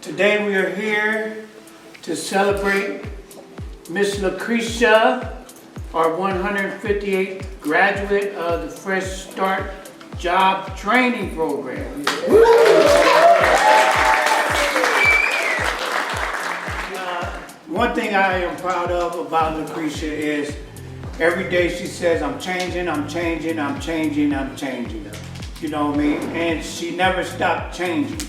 Today we are here to celebrate Miss LaCrechia's, our 158th graduate of the Fresh Start Job Training Program. One thing I am proud of about LaCrechia's is every day she says, I'm changing, I'm changing, I'm changing, I'm changing. You know what I mean? And she never stopped changing.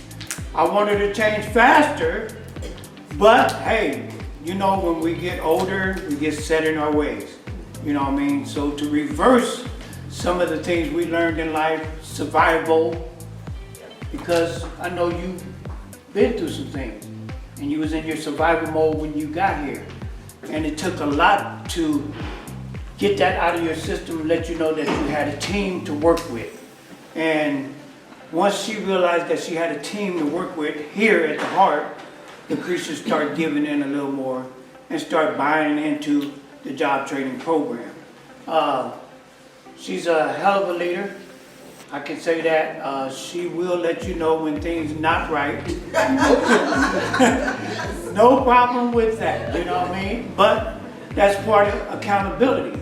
I want her to change faster, but hey, you know, when we get older, we get set in our ways. You know what I mean? So to reverse some of the things we learned in life, survival, because I know you've been through some things and you was in your survival mode when you got here. And it took a lot to get that out of your system and let you know that you had a team to work with. And once she realized that she had a team to work with here at the heart, LaCrechia's started giving in a little more and start buying into the job training program. She's a hell of a leader. I can say that. She will let you know when things not right. No problem with that, you know what I mean? But that's part of accountability.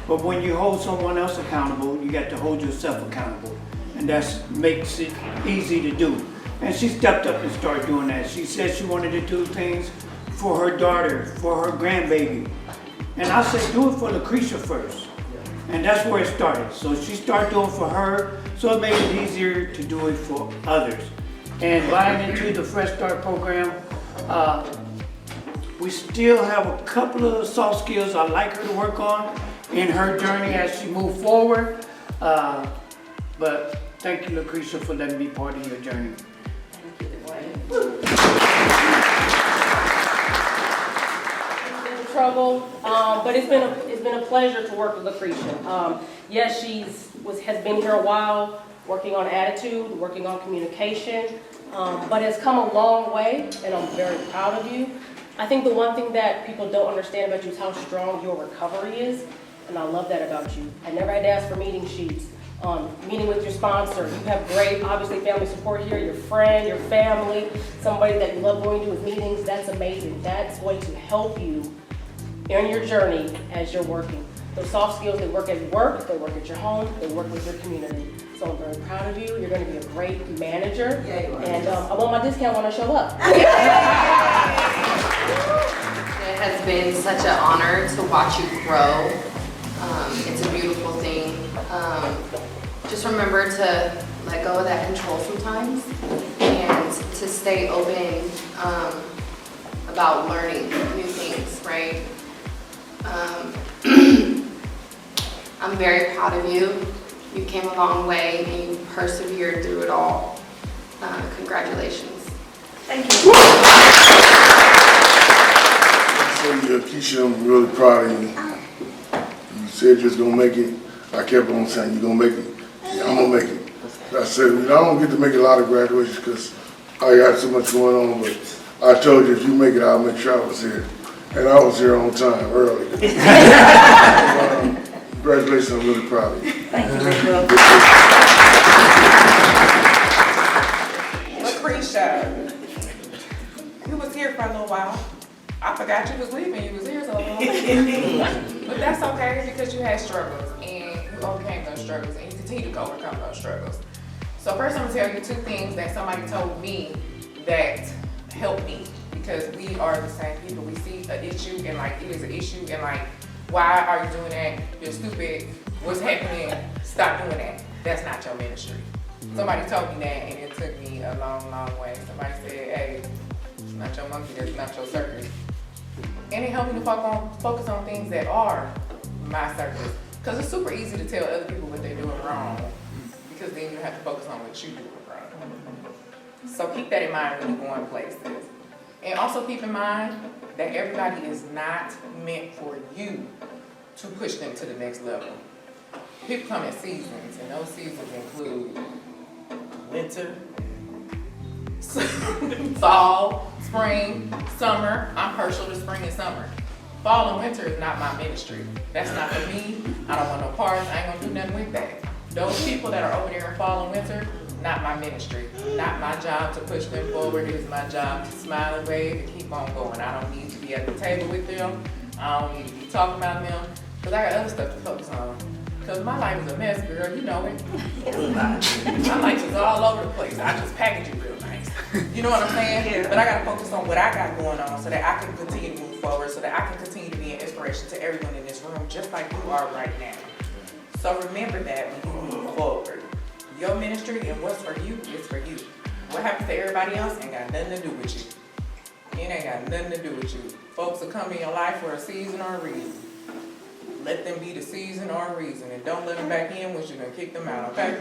But when you hold someone else accountable, you got to hold yourself accountable. And that makes it easy to do. And she stepped up and started doing that. She said she wanted to do things for her daughter, for her grandbaby. And I said, do it for LaCrechia's first. And that's where it started. So she started doing for her, so it made it easier to do it for others. And buying into the Fresh Start program, we still have a couple of soft skills I'd like her to work on in her journey as she moves forward. But thank you, LaCrechia's, for letting me be part of your journey. Trouble, but it's been a pleasure to work with LaCrechia's. Yes, has been here a while, working on attitude, working on communication, but has come a long way, and I'm very proud of you. I think the one thing that people don't understand about you is how strong your recovery is, and I love that about you. I never had to ask for meeting sheets. Meeting with your sponsor. You have great, obviously, family support here, your friend, your family, somebody that you love going to with meetings. That's amazing. That's going to help you in your journey as you're working. Those soft skills, they work at work, they work at your home, they work with your community. So I'm very proud of you. You're going to be a great manager. Yeah, you are. And I want my discount when I show up. It has been such an honor to watch you grow. It's a beautiful thing. Just remember to let go of that control sometimes and to stay open about learning new things, right? I'm very proud of you. You came a long way and you persevered through it all. Congratulations. Thank you. So, Keisha, I'm really proud of you. You said you was gonna make it. I kept on saying you're gonna make it. Yeah, I'm gonna make it. I said, I don't get to make a lot of graduations because I got so much going on, but I told you if you make it, I'll make sure I was here. And I was here on time, early. Congratulations, I'm really proud of you. Thank you, LaCrechia's, you was here for a little while. I forgot you was leaving, you was here so long. But that's okay because you had struggles and you overcame those struggles and you continue to overcome those struggles. So first I'm gonna tell you two things that somebody told me that helped me, because we are the same people. We see an issue and like it is an issue and like, why are you doing that? You're stupid. What's happening? Stop doing that. That's not your ministry. Somebody told me that and it took me a long, long way. Somebody said, hey, it's not your monkey, that's not your circus. And it helped me to focus on things that are my circus. Because it's super easy to tell other people what they're doing wrong, because then you have to focus on what you do wrong. So keep that in mind when you're going places. And also keep in mind that everybody is not meant for you to push them to the next level. People come in seasons, and those seasons include winter, fall, spring, summer. I'm partial to spring and summer. Fall and winter is not my ministry. That's not for me. I don't want no parts. I ain't gonna do nothing with that. Those people that are over there in fall and winter, not my ministry, not my job to push them forward. It is my job to smile and wave and keep on going. I don't need to be at the table with them. I don't need to be talking about them, because I got other stuff to focus on. Because my life is a mess, girl, you know it. My life is all over the place. I just package it real nice. You know what I'm saying? Yeah. But I gotta focus on what I got going on so that I can continue to move forward, so that I can continue to be an inspiration to everyone in this room, just like you are right now. So remember that when you move forward. Your ministry and what's for you is for you. What happens to everybody else ain't got nothing to do with you. It ain't got nothing to do with you. Folks will come in your life for a season or a reason. Let them be the season or a reason, and don't let them back in once you're gonna kick them out, okay?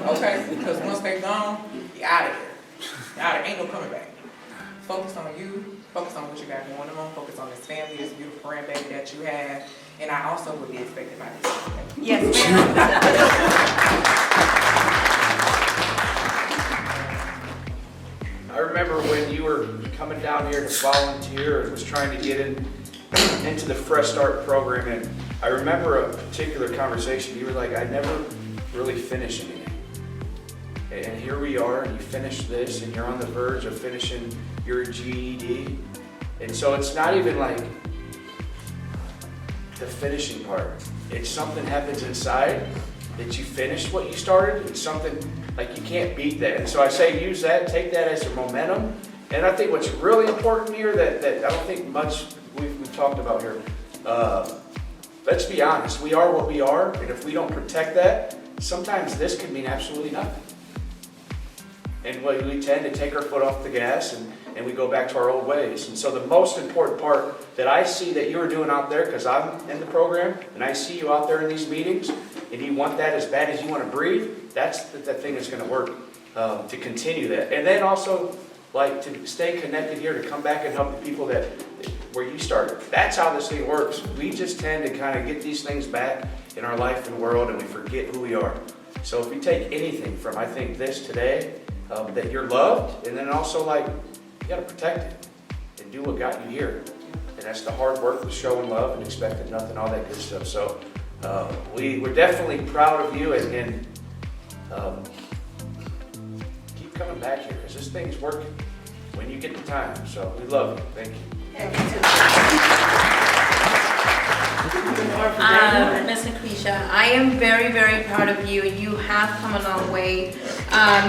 Okay, because once they're gone, you're out of here. You're out of here, ain't no coming back. Focus on you, focus on what you got going on, focus on this family, this beautiful grandbaby that you have, and I also would be expected by this. Okay? Yes, ma'am. I remember when you were coming down here to volunteer and was trying to get into the Fresh Start program, and I remember a particular conversation. You were like, I never really finished anything. And here we are, and you finished this, and you're on the verge of finishing your GED. And so it's not even like the finishing part. It's something happens inside that you finished what you started. It's something like you can't beat that. And so I say use that, take that as a momentum. And I think what's really important here that I don't think much we've talked about here, let's be honest, we are what we are, and if we don't protect that, sometimes this can mean absolutely nothing. And we tend to take our foot off the gas and we go back to our old ways. And so the most important part that I see that you're doing out there, because I'm in the program, and I see you out there in these meetings, and you want that as bad as you want to breathe, that's the thing that's going to work to continue that. And then also, like, to stay connected here, to come back and help the people where you started. That's how this thing works. We just tend to kind of get these things back in our life and world, and we forget who we are. So if we take anything from, I think, this today, that you're loved, and then also, like, you got to protect it and do what got you here. And that's the hard work with showing love and expecting nothing, all that good stuff. So we're definitely proud of you, and keep coming back here, because this thing's working when you get the time. So we love you. Thank you. Ms. LaCrechia's, I am very, very proud of you. You have come a long way.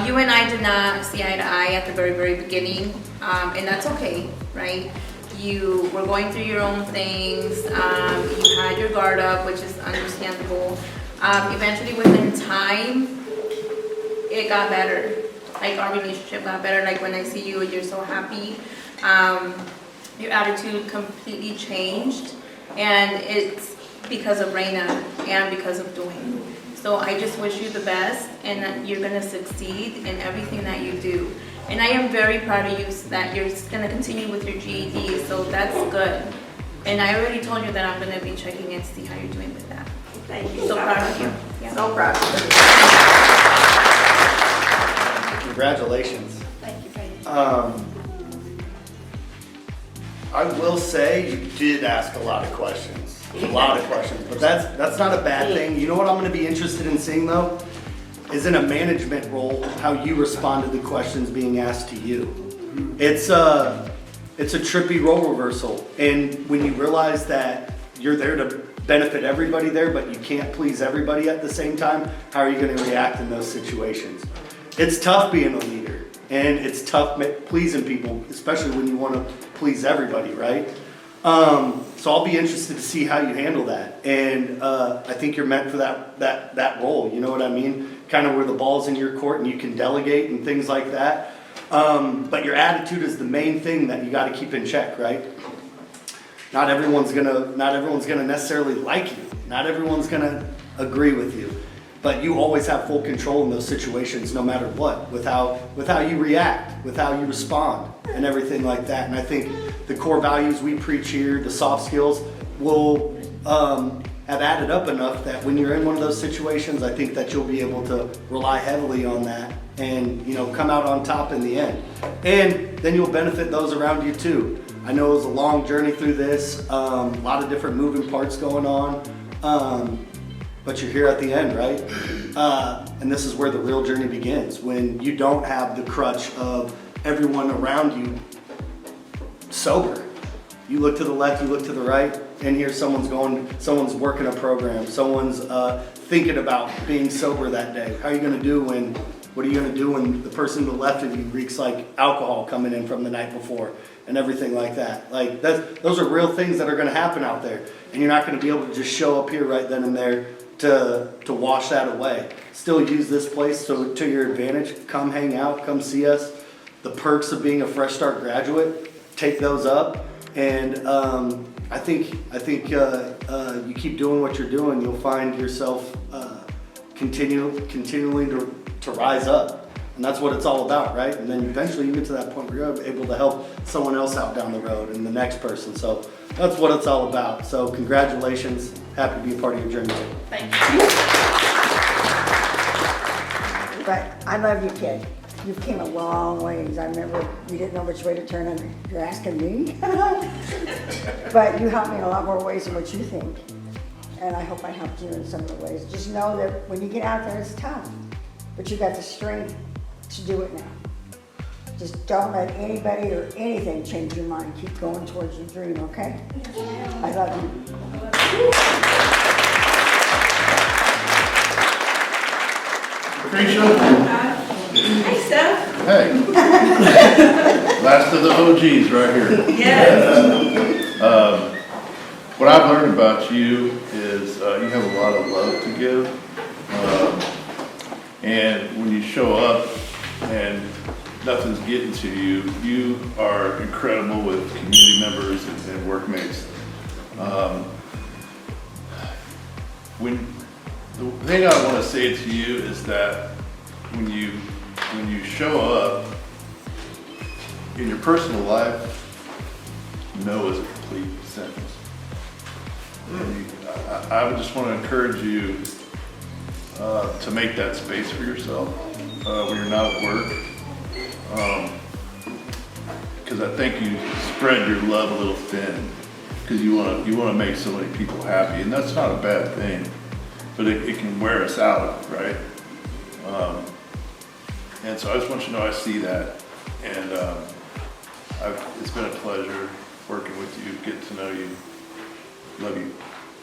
You and I did not see eye to eye at the very, very beginning, and that's okay, right? You were going through your own things. You had your guard up, which is understandable. Eventually, within time, it got better. Like, our relationship got better. Like, when I see you, you're so happy. Your attitude completely changed, and it's because of Rayna and because of doing. So I just wish you the best, and that you're gonna succeed in everything that you do. And I am very proud of you that you're gonna continue with your GED, so that's good. And I already told you that I'm gonna be checking in to see how you're doing with that. Thank you. So proud of you. Yeah. So proud of you. Congratulations. Thank you. I will say you did ask a lot of questions, but that's not a bad thing. You know what I'm going to be interested in seeing though, is in a management role how you respond to the questions being asked to you. It's a trippy role reversal, and when you realize that you're there to benefit everybody there, but you can't please everybody at the same time, how are you going to react in those situations? It's tough being a leader, and it's tough pleasing people, especially when you want to please everybody, right? So I'll be interested to see how you handle that, and I think you're meant for that role. You know what I mean? Kind of where the ball's in your court and you can delegate and things like that. But your attitude is the main thing that you got to keep in check, right? Not everyone's gonna necessarily like you. Not everyone's gonna agree with you. But you always have full control in those situations, no matter what, with how you react, with how you respond, and everything like that. And I think the core values we preach here, the soft skills, will have added up enough that when you're in one of those situations, I think that you'll be able to rely heavily on that and, you know, come out on top in the end. And then you'll benefit those around you too. I know it was a long journey through this, a lot of different moving parts going on. but you're here at the end, right? And this is where the real journey begins, when you don't have the crutch of everyone around you sober. You look to the left, you look to the right, and here someone's someone's working a program, someone's thinking about being sober that day. What are you gonna do when the person to the left of you reeks like alcohol coming in from the night before and everything like that? Like those are real things that are gonna happen out there, and you're not gonna be able to just show up here right then and there to wash that away. Still use this place to your advantage. Come hang out, come see us. The perks of being a Fresh Start graduate, take those up. And I think you keep doing what you're doing, you'll find yourself continuing to rise up. And that's what it's all about, right? And then eventually you get to that point where you're able to help someone else out down the road and the next person. So that's what it's all about. So congratulations. Happy to be a part of your journey. Thank you. But I love you, kid. You've came a long ways. I remember you didn't know which way to turn, and you're asking me. But you helped me in a lot more ways than what you think. And I hope I helped you in some of the ways. Just know that when you get out there, it's tough. But you got the strength to do it now. Just don't let anybody or anything change your mind. Keep going towards your dream, okay? I love you. LaCrechia's. Hey, Steph. Hey. Last of the OGs right here. Yes. What I've learned about you is you have a lot of love to give. And when you show up and nothing's getting to you, you are incredible with community members and workmates. The thing I want to say to you is that when you show up in your personal life, no is a complete sentence. And I would just want to encourage you to make that space for yourself when you're not at work, because I think you spread your love a little thin because you want to make so many people happy, and that's not a bad thing, but it can wear us out, right? And so I just want you to know I see that, and it's been a pleasure working with you, getting to know you. Love you.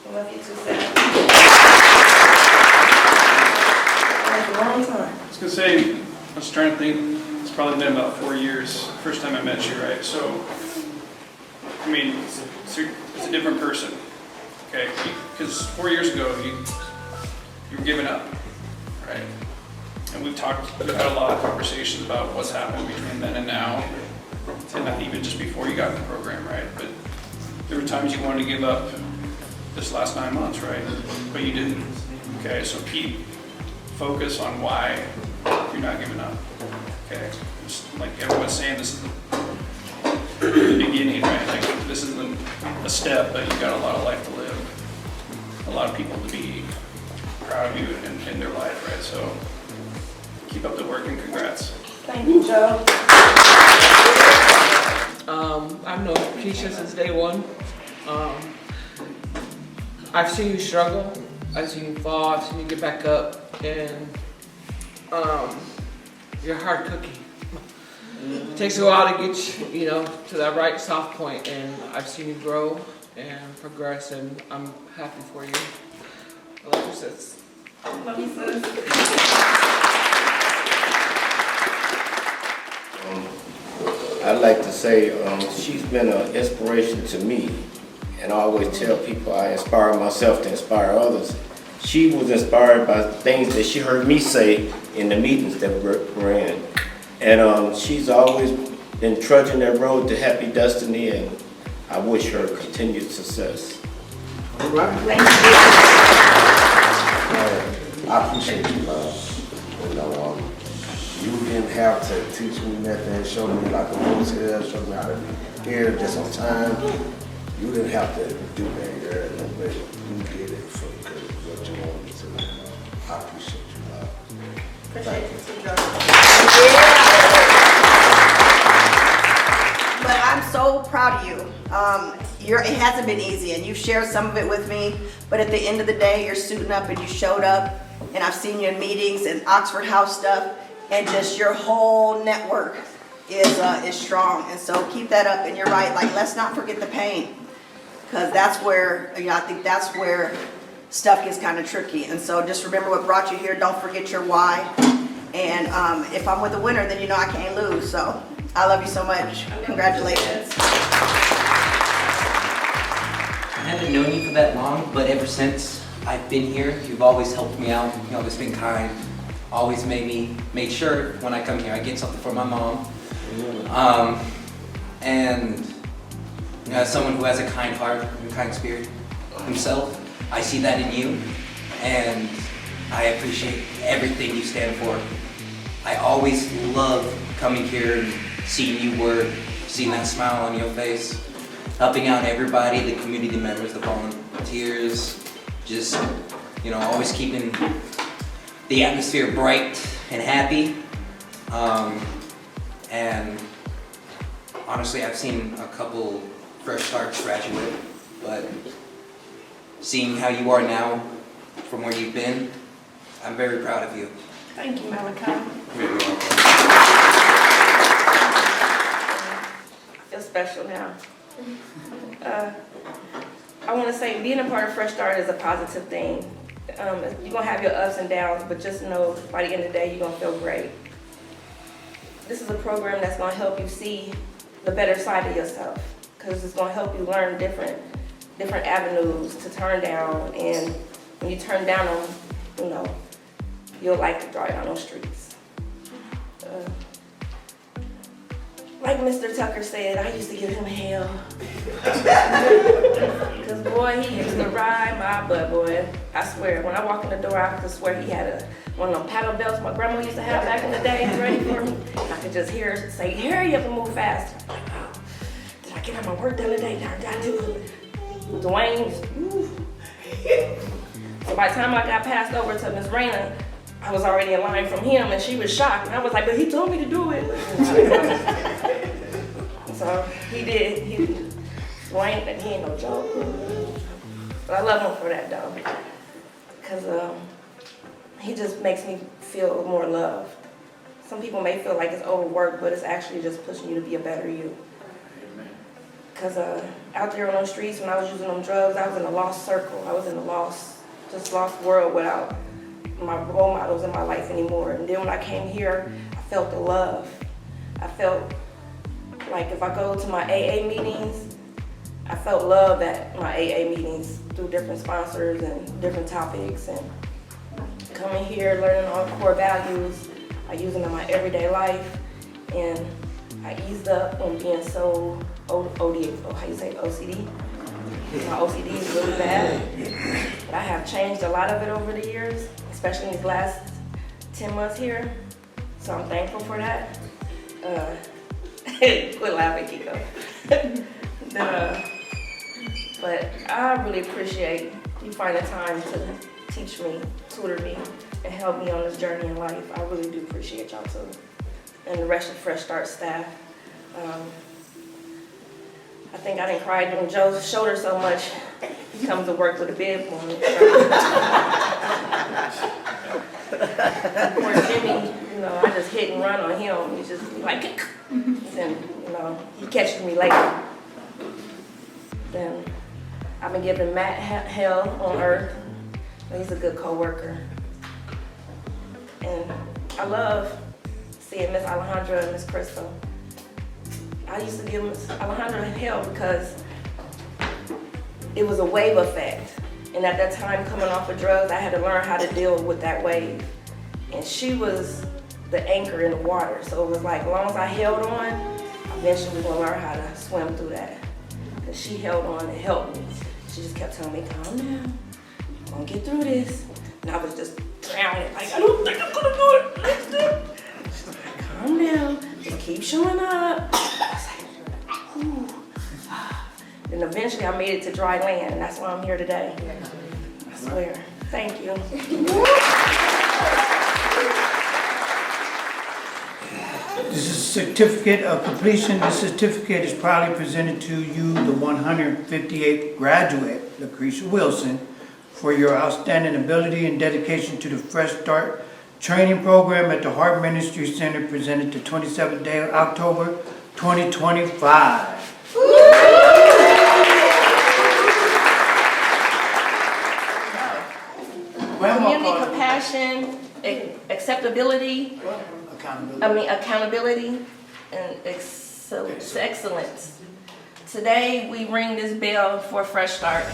I love you too, Steph. That's a long time. I was gonna say, I was trying to think, it's probably been about 4 years, first time I met you, right? So, I mean, it's a different person, okay? Because 4 years ago, you were giving up, right? And we've had a lot of conversations about what's happened between then and now, and not even just before you got in the program, right? But there were times you wanted to give up this last 9 months, right? But you didn't, okay? So keep focus on why you're not giving up, okay? Just like everyone's saying, this is the beginning, right? Like this isn't a step, but you've got a lot of life to live, a lot of people to be proud of you in their life, right? So keep up the work and congrats. Thank you, Joe. I've known Keisha since day one. I've seen you struggle, I've seen you fall, I've seen you get back up, and you're a hard cookie. It takes a while to get you to that right soft point, and I've seen you grow and progress, and I'm happy for you. I love you, sis. Love you, sis. I'd like to say she's been an inspiration to me, and I always tell people I inspire myself to inspire others. She was inspired by things that she heard me say in the meetings that we're in. And she's always been trudging that road to happy destiny, and I wish her continued success. All right. Thank you. I appreciate you, love. You didn't have to teach me nothing, show me like a hotel, show me how to be here just on time. You didn't have to do that, girl, but you did it for good, what you wanted to. I appreciate you, love. Appreciate you too, Joe. But I'm so so proud of you. It hasn't been easy, and you've shared some of it with me, but at the end of the day, you're suiting up and you showed up, and I've seen you in meetings and Oxford House stuff, and just your whole network is strong, and so keep that up. And you're right, like, let's not forget the pain, because that's where, I think that's where stuff gets kind of tricky. And so just remember what brought you here. Don't forget your why. And if I'm with a winner, then you know I can't lose. So I love you so much. Congratulations. I haven't known you for that long, but ever since I've been here, you've always helped me out. You've always been kind. Always made sure when I come here, I get something for my mom. And you know, as someone who has a kind heart and kind spirit himself, I see that in you, and I appreciate everything you stand for. I always love coming here and seeing you work, seeing that smile on your face, helping out everybody, the community members, the volunteers, just, you know, always keeping the atmosphere bright and happy. And honestly, I've seen a couple fresh starts graduate, but seeing how you are now from where you've been, I'm very proud of you. Thank you, Malachi. I feel special now. I want to say being a part of Fresh Start is a positive thing. You're going to have your ups and downs, but just know by the end of the day, you're going to feel great. This is a program that's going to help you see the better side of yourself, because it's going to help you learn different avenues to turn down, and when you turn down them, you know, you'll like to drive down those streets. Like Mr. Tucker said, I used to give him hell. Because boy, he used to ride my butt, boy. I swear, when I walk in the door, I could swear he had one of them paddle belts my grandma used to have back in the day ready for me. I could just hear her say, hurry up and move faster. Like, wow, did I get out my work done today? Did I do it? Dwayne, so by the time I got passed over to Miss Rayna, I was already in line from him, and she was shocked. And I was like, but he told me to do it. So he did. Dwayne, he ain't no joke. But I love him for that, though. Because he just makes me feel more loved. Some people may feel like it's overwork, but it's actually just pushing you to be a better you. Because out there on those streets, when I was using them drugs, I was in a lost circle. I was in a lost world without my role models in my life anymore. And then when I came here, I felt the love. I felt like if I go to my AA meetings, I felt love at my AA meetings through different sponsors and different topics. And coming here, learning all the core values, I use them in my everyday life. And I eased up on being so OCD. My OCD is really bad. But I have changed a lot of it over the years, especially in these last 10 months here. So I'm thankful for that. Quit laughing, Kiko. But I really appreciate you finding time to teach me, tutor me, and help me on this journey in life. I really do appreciate y'all too. And the rest of Fresh Start staff. I think I didn't cry on Joe's shoulder so much. He comes to work with a bib on it. Poor Jimmy, you know, I just hit and run on him. He's just like, and you know, he catches me later. Then I've been giving Matt hell on earth. He's a good co-worker. And I love seeing Miss Alejandra and Miss Crystal. I used to give Miss Alejandra hell because it was a wave effect. And at that time, coming off of drugs, I had to learn how to deal with that wave. And she was the anchor in the water. So it was like, as long as I held on, eventually we're gonna learn how to swim through that. Because she held on and helped me. She just kept telling me, calm down, I'm gonna get through this. And I was just drowning, like, I don't think I'm gonna do it. Let's do it. She's like, calm down, just keep showing up. I was like, ooh. And eventually I made it to dry land, and that's why I'm here today. I swear. Thank you. This is a certificate of completion. This certificate is proudly presented to you, the 158th graduate, Lucretia Wilson, for your outstanding ability and dedication to the Fresh Start training program at the Heart Ministry Center, presented the 27th day of October, 2025. Community compassion, acceptability, accountability, and excellence. Today, we ring this bell for a fresh start.